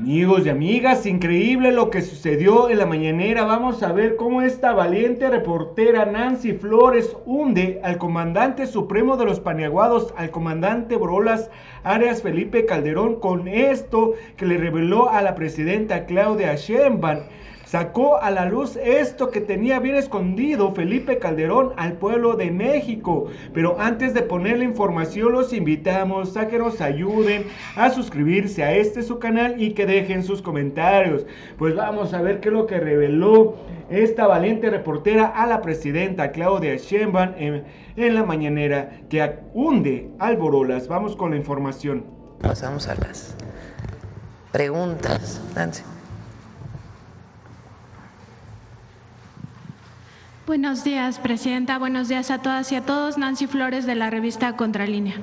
Amigos y amigas, increíble lo que sucedió en la mañanera. Vamos a ver cómo esta valiente reportera Nancy Flores hunde al comandante supremo de los Paniaguados, al comandante Borolas Arias Felipe Calderón, con esto que le reveló a la presidenta Claudia Sheinbaum. Sacó a la luz esto que tenía bien escondido Felipe Calderón al pueblo de México. Pero antes de poner la información, los invitamos a que nos ayuden a suscribirse a su canal y que dejen sus comentarios. Pues vamos a ver qué es lo que reveló esta valiente reportera a la presidenta Claudia Sheinbaum en la mañanera, que hunde al Borolas. Vamos con la información. Pasamos a las preguntas, Nancy. Buenos días, Presidenta. Buenos días a todas y a todos. Nancy Flores, de la revista Contralínea.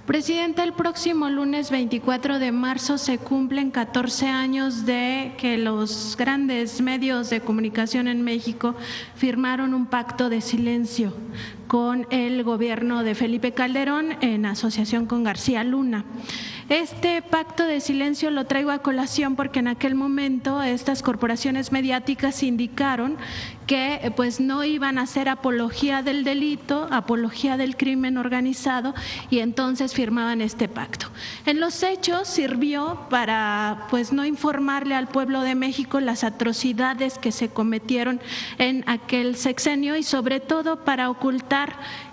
Presidenta, el próximo lunes 24 de marzo se cumplen 14 años de que los grandes medios de comunicación en México firmaron un pacto de silencio con el gobierno de Felipe Calderón en asociación con García Luna. Este pacto de silencio lo traigo a colación porque en aquel momento estas corporaciones mediáticas indicaron que pues no iban a hacer apología del delito, apología del crimen organizado, y entonces firmaban este pacto. En los hechos sirvió para pues no informarle al pueblo de México las atrocidades que se cometieron en aquel sexenio y sobre todo para ocultar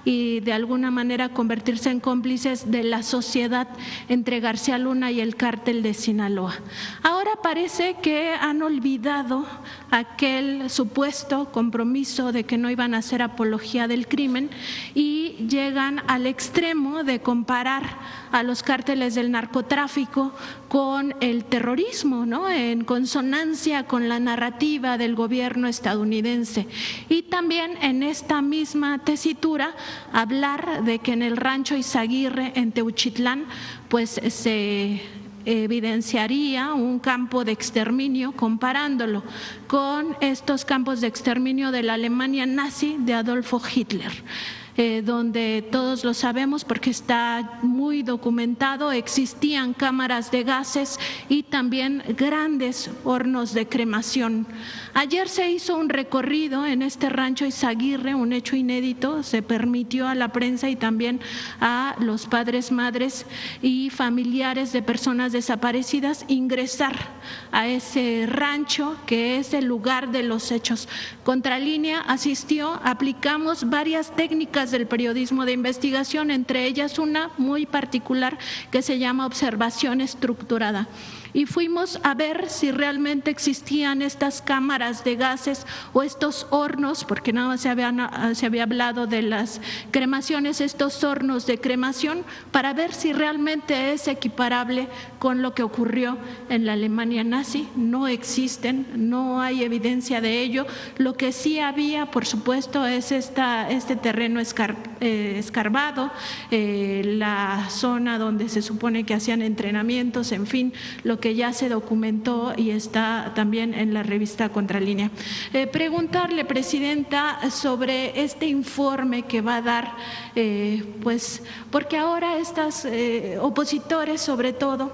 y de alguna manera convertirse en cómplices de la sociedad entre García Luna y el cártel de Sinaloa. Ahora parece que han olvidado aquel supuesto compromiso de que no iban a hacer apología del crimen y llegan al extremo de comparar a los cárteles del narcotráfico con el terrorismo, ¿no? En consonancia con la narrativa del gobierno estadounidense. Y también en esta misma tesitura hablar de que en el rancho Izaguirre en Teuchitlán pues se evidenciaría un campo de exterminio comparándolo con estos campos de exterminio de la Alemania nazi de Adolfo Hitler. Donde todos lo sabemos porque está muy documentado, existían cámaras de gases y también grandes hornos de cremación. Ayer se hizo un recorrido en este rancho Izaguirre, un hecho inédito, se permitió a la prensa y también a los padres, madres y familiares de personas desaparecidas ingresar a ese rancho que es el lugar de los hechos. Contralínea asistió, aplicamos varias técnicas del periodismo de investigación, entre ellas una muy particular que se llama observación estructurada. Y fuimos a ver si realmente existían estas cámaras de gases o estos hornos, porque nada más se había hablado de las cremaciones, estos hornos de cremación, para ver si realmente es equiparable con lo que ocurrió en la Alemania nazi. No existen, no hay evidencia de ello. Lo que sí había, por supuesto, es este terreno escarbado, la zona donde se supone que hacían entrenamientos, en fin, lo que ya se documentó y está también en la revista Contralínea. Preguntarle, Presidenta, sobre este informe que va a dar, pues porque ahora estas opositores sobre todo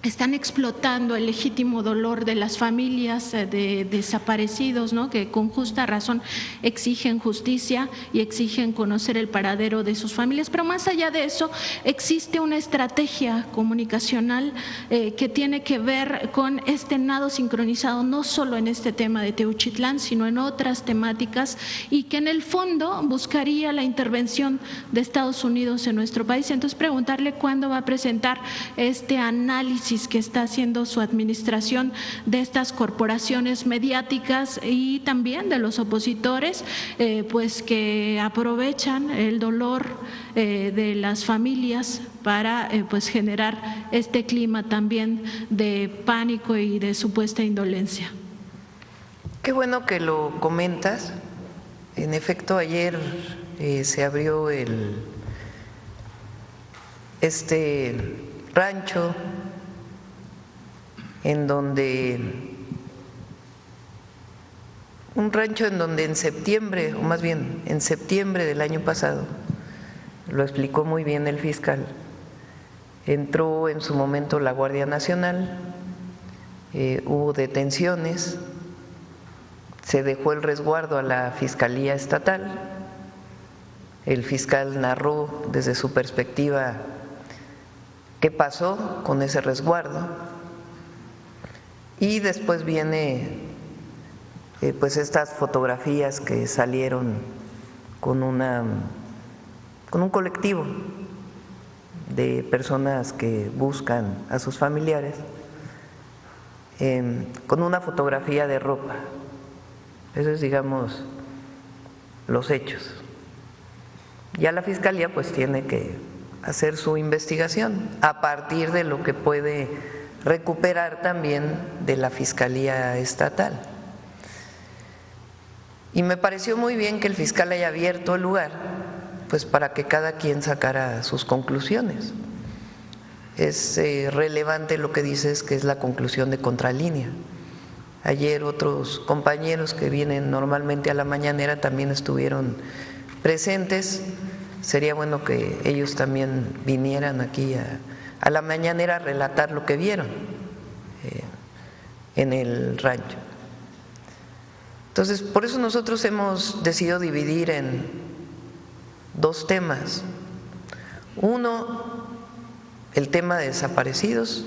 están explotando el legítimo dolor de las familias de desaparecidos, ¿no? Que con justa razón exigen justicia y exigen conocer el paradero de sus familias. Pero más allá de eso, existe una estrategia comunicacional que tiene que ver con este nado sincronizado, no solo en este tema de Teuchitlán, sino en otras temáticas, y que en el fondo buscaría la intervención de Estados Unidos en nuestro país. Entonces, preguntarle cuándo va a presentar este análisis que está haciendo su administración de estas corporaciones mediáticas y también de los opositores, pues que aprovechan el dolor de las familias para pues generar este clima también de pánico y de supuesta indolencia. Qué bueno que lo comentas. En efecto, ayer se abrió este rancho en donde en septiembre, o más bien en septiembre del año pasado, lo explicó muy bien el fiscal, entró en su momento la Guardia Nacional hubo detenciones, se dejó el resguardo a la Fiscalía Estatal, el fiscal narró desde su perspectiva qué pasó con ese resguardo y después viene pues estas fotografías que salieron con un colectivo de personas que buscan a sus familiares, con una fotografía de ropa. Eso es, digamos, los hechos. Ya la Fiscalía pues tiene que hacer su investigación a partir de lo que puede recuperar también de la Fiscalía Estatal. Y me pareció muy bien que el fiscal haya abierto el lugar pues para que cada quien sacara sus conclusiones. Es relevante lo que dices, que es la conclusión de Contralínea. Ayer otros compañeros que vienen normalmente a la mañanera también estuvieron presentes. Sería bueno que ellos también vinieran aquí a la mañanera a relatar lo que vieron en el rancho. Entonces, por eso nosotros hemos decidido dividir en dos temas. Uno, el tema de desaparecidos,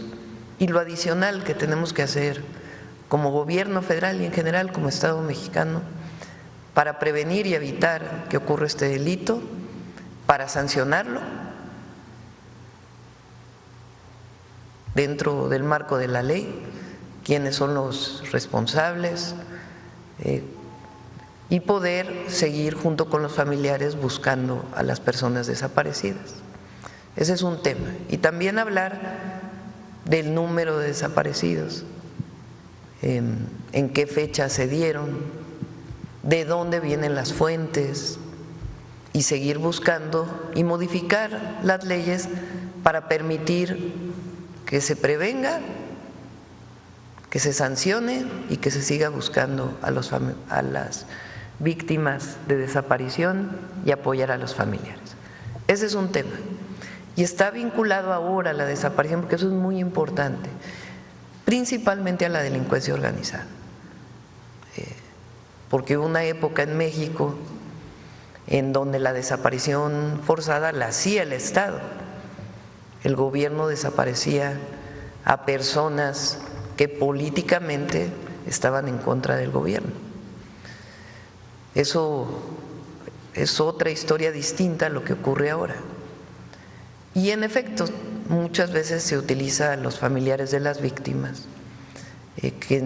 y lo adicional que tenemos que hacer como gobierno federal y en general como Estado mexicano para prevenir y evitar que ocurra este delito, para sancionarlo dentro del marco de la ley, quiénes son los responsables, y poder seguir junto con los familiares buscando a las personas desaparecidas. Ese es un tema. Y también hablar del número de desaparecidos, en qué fecha se dieron, de dónde vienen las fuentes, y seguir buscando y modificar las leyes para permitir que se prevenga, que se sancione y que se siga buscando a las víctimas de desaparición y apoyar a los familiares. Ese es un tema y está vinculado ahora a la desaparición, porque eso es muy importante, principalmente a la delincuencia organizada, porque hubo una época en México en donde la desaparición forzada la hacía el Estado. El gobierno desaparecía a personas que políticamente estaban en contra del gobierno. Eso es otra historia distinta a lo que ocurre ahora. Y en efecto, muchas veces se utiliza a los familiares de las víctimas que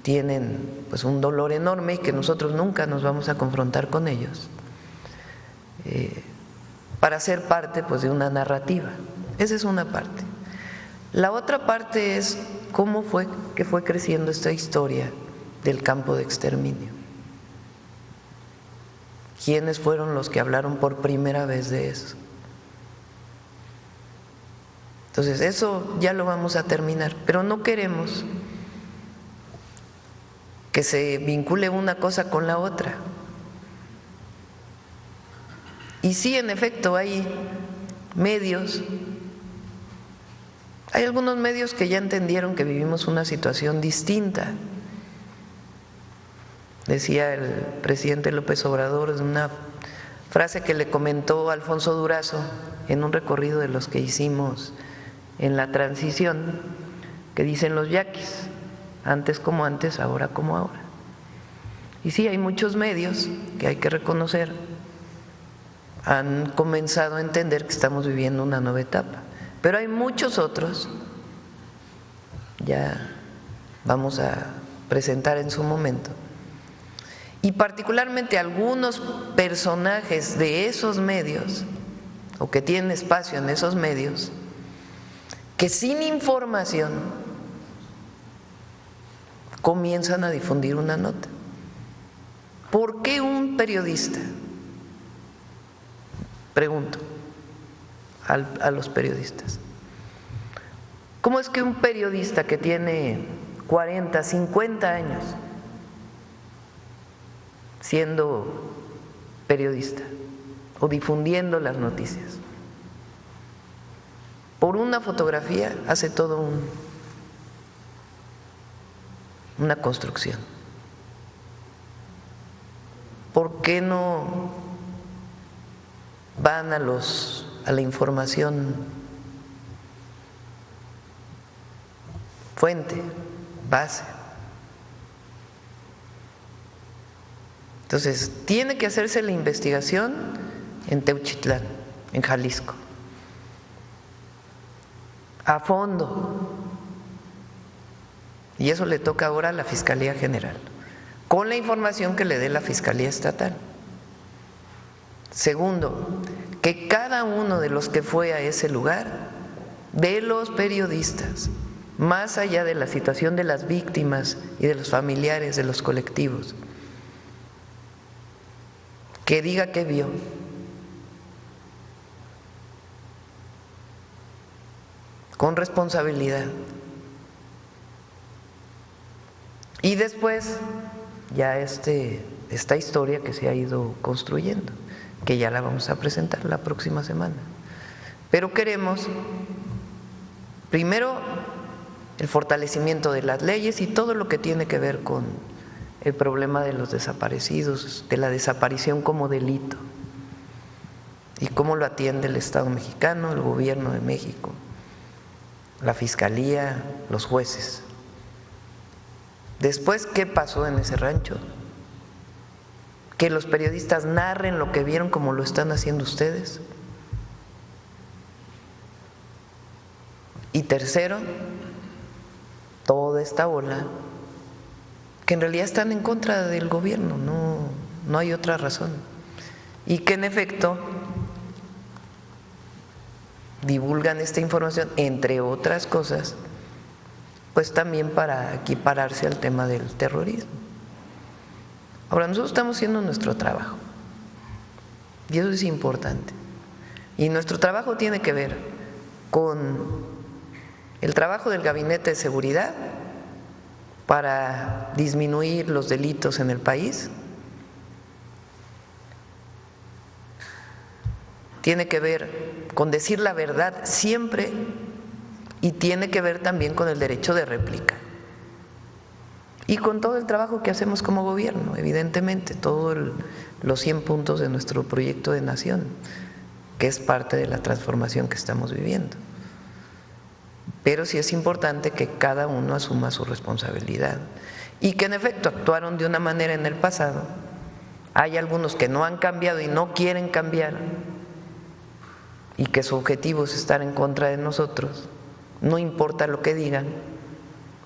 tienen pues un dolor enorme y que nosotros nunca nos vamos a confrontar con ellos, para ser parte pues de una narrativa. Esa es una parte. La otra parte es cómo fue que fue creciendo esta historia del campo de exterminio. ¿Quiénes fueron los que hablaron por primera vez de eso? Entonces, eso ya lo vamos a terminar, pero no queremos que se vincule una cosa con la otra. Y sí, en efecto, hay medios, hay algunos medios que ya entendieron que vivimos una situación distinta. Decía el presidente López Obrador en una frase que le comentó Alfonso Durazo en un recorrido de los que hicimos en la transición, que dicen los yaquis: antes como antes, ahora como ahora. Y sí, hay muchos medios que hay que reconocer, han comenzado a entender que estamos viviendo una nueva etapa, pero hay muchos otros, ya vamos a presentar en su momento, y particularmente algunos personajes de esos medios, o que tienen espacio en esos medios, que sin información comienzan a difundir una nota. ¿Por qué un periodista? Pregunto a los periodistas. ¿Cómo es que un periodista que tiene 40, 50 años siendo periodista o difundiendo las noticias, por una fotografía hace todo una construcción. ¿Por qué no van a la información fuente, base? Entonces, tiene que hacerse la investigación en Teuchitlán, en Jalisco, a fondo. Y eso le toca ahora a la Fiscalía General, con la información que le dé la Fiscalía Estatal. Segundo, que cada uno de los que fue a ese lugar, de los periodistas, más allá de la situación de las víctimas y de los familiares de los colectivos, que diga qué vio. Con responsabilidad. Y después ya esta historia que se ha ido construyendo, que ya la vamos a presentar la próxima semana. Pero queremos, primero, el fortalecimiento de las leyes y todo lo que tiene que ver con el problema de los desaparecidos, de la desaparición como delito, y cómo lo atiende el Estado mexicano, el Gobierno de México, la Fiscalía, los jueces. Después, ¿qué pasó en ese rancho? Que los periodistas narren lo que vieron como lo están haciendo ustedes. Y tercero, toda esta ola que en realidad están en contra del gobierno, no hay otra razón. Y que en efecto divulgan esta información, entre otras cosas, pues también para equipararse al tema del terrorismo. Ahora, nosotros estamos haciendo nuestro trabajo y eso es importante. Y nuestro trabajo tiene que ver con el trabajo del Gabinete de Seguridad para disminuir los delitos en el país. Tiene que ver con decir la verdad siempre y tiene que ver también con el derecho de réplica. Y con todo el trabajo que hacemos como gobierno, evidentemente, todos los 100 puntos de nuestro proyecto de nación, que es parte de la transformación que estamos viviendo. Pero sí es importante que cada uno asuma su responsabilidad y que en efecto actuaron de una manera en el pasado. Hay algunos que no han cambiado y no quieren cambiar y que su objetivo es estar en contra de nosotros, no importa lo que digan,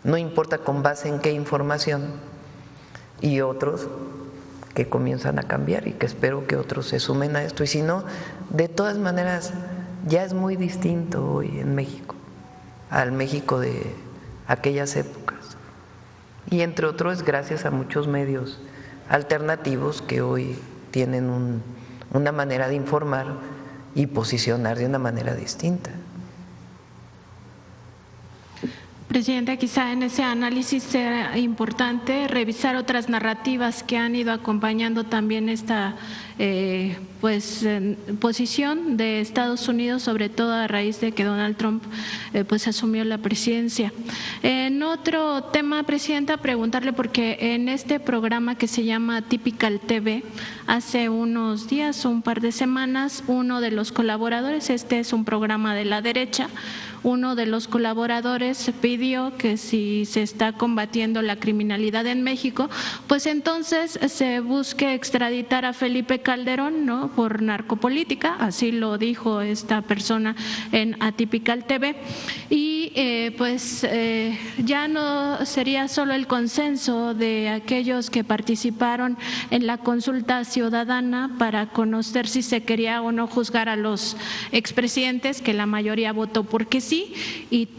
no importa con base en qué información, y otros que comienzan a cambiar y que espero que otros se sumen a esto. Y si no, de todas maneras ya es muy distinto hoy en México al México de aquellas épocas, y entre otros gracias a muchos medios alternativos que hoy tienen una manera de informar y posicionar de una manera distinta. Presidenta, quizá en ese análisis sea importante revisar otras narrativas que han ido acompañando también esta posición de Estados Unidos, sobre todo a raíz de que Donald Trump asumió la presidencia. En otro tema, Presidenta, preguntarle, porque en este programa que se llama Typical TV, hace unos días, un par de semanas, uno de los colaboradores, este es un programa de la derecha, uno de los colaboradores pidió que si se está combatiendo la criminalidad en México, pues entonces se busque extraditar a Felipe Calderón, ¿no?, por narcopolítica, así lo dijo esta persona en Atypical TV. Y ya no sería solo el consenso de aquellos que participaron en la consulta ciudadana para conocer si se quería o no juzgar a los expresidentes, que la mayoría votó porque sí, y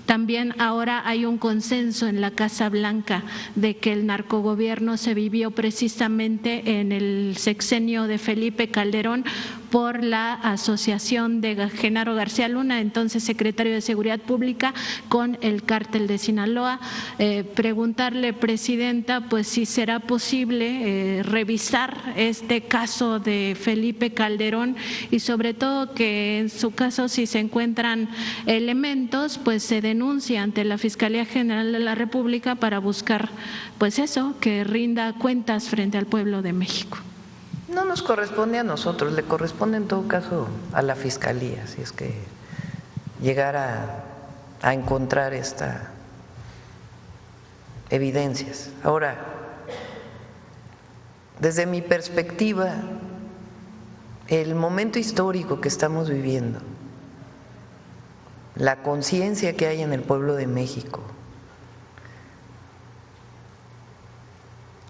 también ahora hay un consenso en la Casa Blanca de que el narcogobierno se vivió precisamente en el sexenio de Felipe Calderón por la asociación de Genaro García Luna, entonces secretario de Seguridad Pública, con el cártel de Sinaloa. Preguntarle, presidenta, pues si será posible revisar este caso de Felipe Calderón y sobre todo que en su caso, si se encuentran elementos, pues se denuncie ante la Fiscalía General de la República para buscar, pues eso, que rinda cuentas frente al pueblo de México. No nos corresponde a nosotros, le corresponde en todo caso a la Fiscalía, si es que llegara a encontrar estas evidencias. Ahora, desde mi perspectiva, el momento histórico que estamos viviendo, la conciencia que hay en el pueblo de México,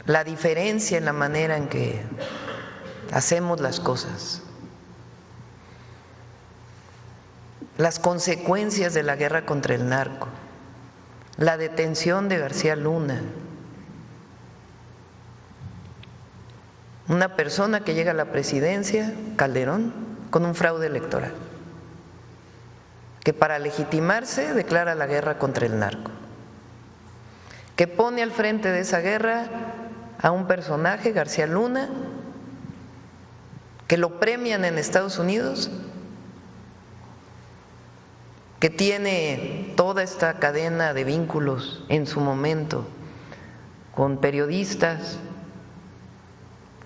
la diferencia en la manera en que hacemos las cosas, las consecuencias de la guerra contra el narco, la detención de García Luna, una persona que llega a la presidencia, Calderón, con un fraude electoral, que para legitimarse declara la guerra contra el narco, que pone al frente de esa guerra a un personaje, García Luna, que lo premian en Estados Unidos, que tiene toda esta cadena de vínculos en su momento con periodistas,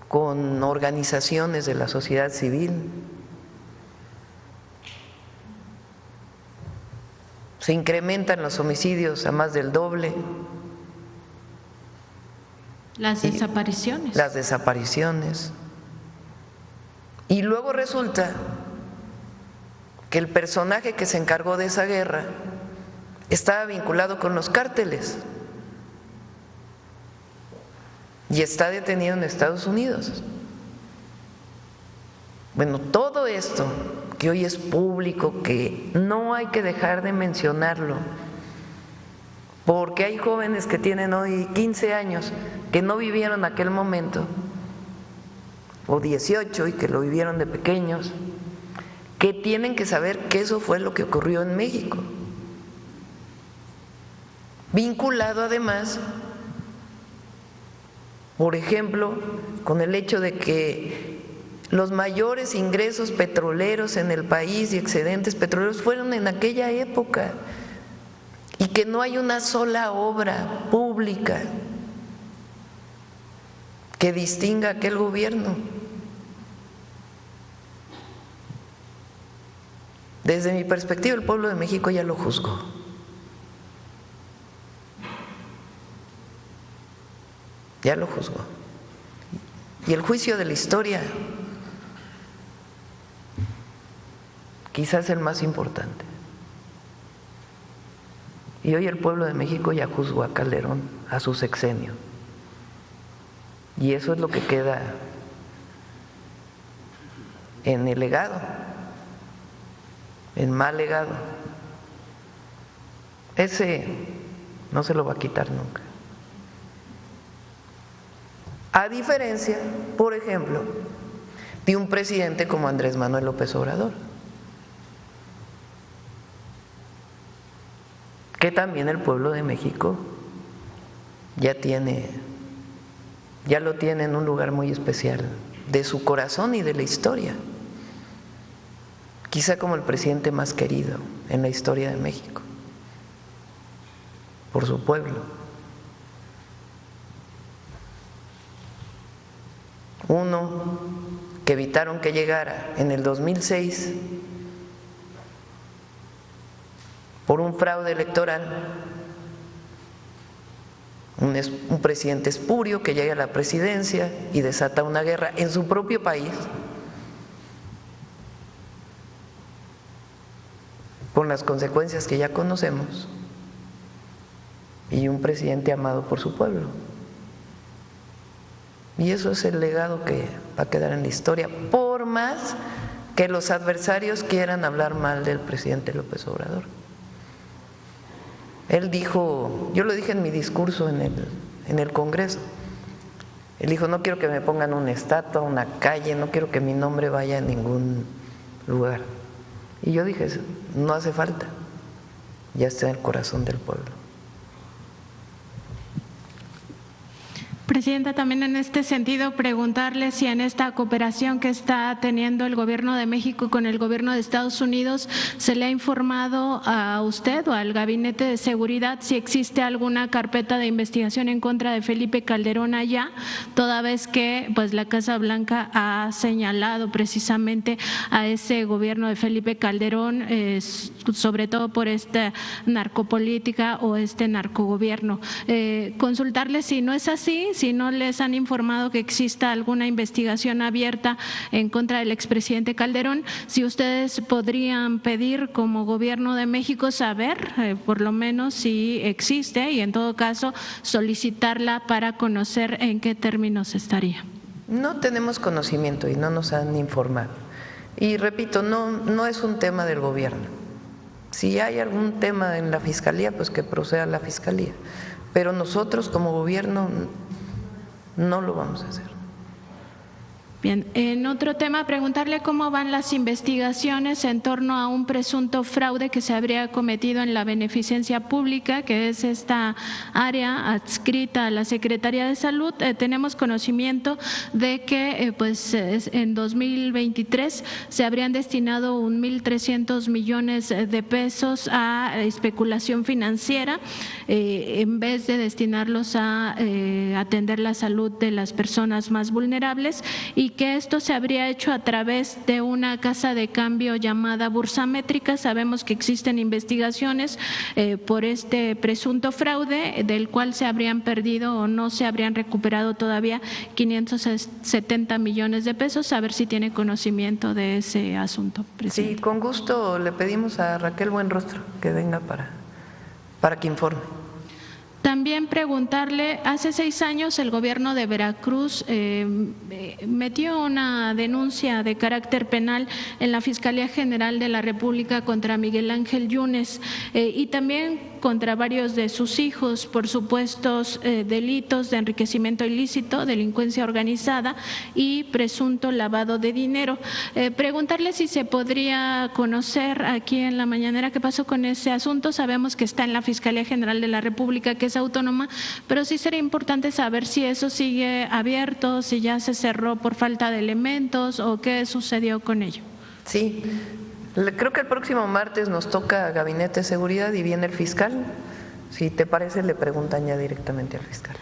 con organizaciones de la sociedad civil. Se incrementan los homicidios a más del doble. Las desapariciones. Las desapariciones. Y luego resulta que el personaje que se encargó de esa guerra estaba vinculado con los cárteles y está detenido en Estados Unidos. Bueno, todo esto que hoy es público, que no hay que dejar de mencionarlo, porque hay jóvenes que tienen hoy 15 años que no vivieron aquel momento, o 18 y que lo vivieron de pequeños, que tienen que saber que eso fue lo que ocurrió en México, vinculado además, por ejemplo, con el hecho de que los mayores ingresos petroleros en el país y excedentes petroleros fueron en aquella época y que no hay una sola obra pública que distinga a aquel gobierno. Desde mi perspectiva, el pueblo de México ya lo juzgó. Ya lo juzgó. Y el juicio de la historia quizás es el más importante. Y hoy el pueblo de México ya juzgó a Calderón, a su sexenio. Y eso es lo que queda en el legado, en mal legado. Ese no se lo va a quitar nunca. A diferencia, por ejemplo, de un presidente como Andrés Manuel López Obrador, que también el pueblo de México ya lo tiene en un lugar muy especial de su corazón y de la historia, quizá como el presidente más querido en la historia de México, por su pueblo. Uno que evitaron que llegara en el 2006 por un fraude electoral, un presidente espurio que llega a la presidencia y desata una guerra en su propio país, con las consecuencias que ya conocemos, y un presidente amado por su pueblo. Y eso es el legado que va a quedar en la historia, por más que los adversarios quieran hablar mal del presidente López Obrador. Él dijo, yo lo dije en mi discurso en el Congreso, Él dijo, no quiero que me pongan una estatua, una calle, no quiero que mi nombre vaya a ningún lugar. Y yo dije, no hace falta, ya está en el corazón del pueblo. Presidenta, también en este sentido, preguntarle si en esta cooperación que está teniendo el Gobierno de México con el Gobierno de Estados Unidos se le ha informado a usted o al Gabinete de Seguridad si existe alguna carpeta de investigación en contra de Felipe Calderón allá, toda vez que pues la Casa Blanca ha señalado precisamente a ese gobierno de Felipe Calderón, sobre todo por esta narcopolítica o este narcogobierno. Consultarle si no es así, si no les han informado que exista alguna investigación abierta en contra del expresidente Calderón, si ustedes podrían pedir como Gobierno de México saber por lo menos si existe y en todo caso solicitarla para conocer en qué términos estaría. No tenemos conocimiento y no nos han informado. Y repito, no es un tema del gobierno. Si hay algún tema en la Fiscalía, pues que proceda la Fiscalía. Pero nosotros como gobierno no lo vamos a hacer. Bien, en otro tema, preguntarle cómo van las investigaciones en torno a un presunto fraude que se habría cometido en la beneficencia pública, que es esta área adscrita a la Secretaría de Salud. Tenemos conocimiento de que en 2023 se habrían destinado 1.300 millones de pesos a especulación financiera en vez de destinarlos a atender la salud de las personas más vulnerables, y que esto se habría hecho a través de una casa de cambio llamada Bursamétrica. Sabemos que existen investigaciones por este presunto fraude, del cual se habrían perdido o no se habrían recuperado todavía 570 millones de pesos. A ver si tiene conocimiento de ese asunto, presidente. Sí, con gusto le pedimos a Raquel Buenrostro que venga para que informe. También preguntarle, hace 6 años el gobierno de Veracruz metió una denuncia de carácter penal en la Fiscalía General de la República contra Miguel Ángel Yunes y también contra varios de sus hijos por supuestos delitos de enriquecimiento ilícito, delincuencia organizada y presunto lavado de dinero. Preguntarle si se podría conocer aquí en la mañanera qué pasó con ese asunto. Sabemos que está en la Fiscalía General de la República, que es autónoma, pero sí sería importante saber si eso sigue abierto, si ya se cerró por falta de elementos o qué sucedió con ello. Sí, creo que el próximo martes nos toca Gabinete de Seguridad y viene el fiscal. Si te parece, le preguntan ya directamente al fiscal.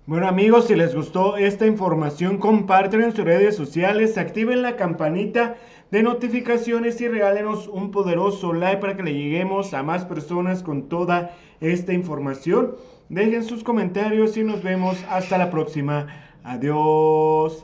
Bueno amigos, si les gustó esta información, compártanla en sus redes sociales, activen la campanita de notificaciones y regálenos un poderoso like para que le lleguemos a más personas con toda esta información. Dejen sus comentarios y nos vemos hasta la próxima. Adiós.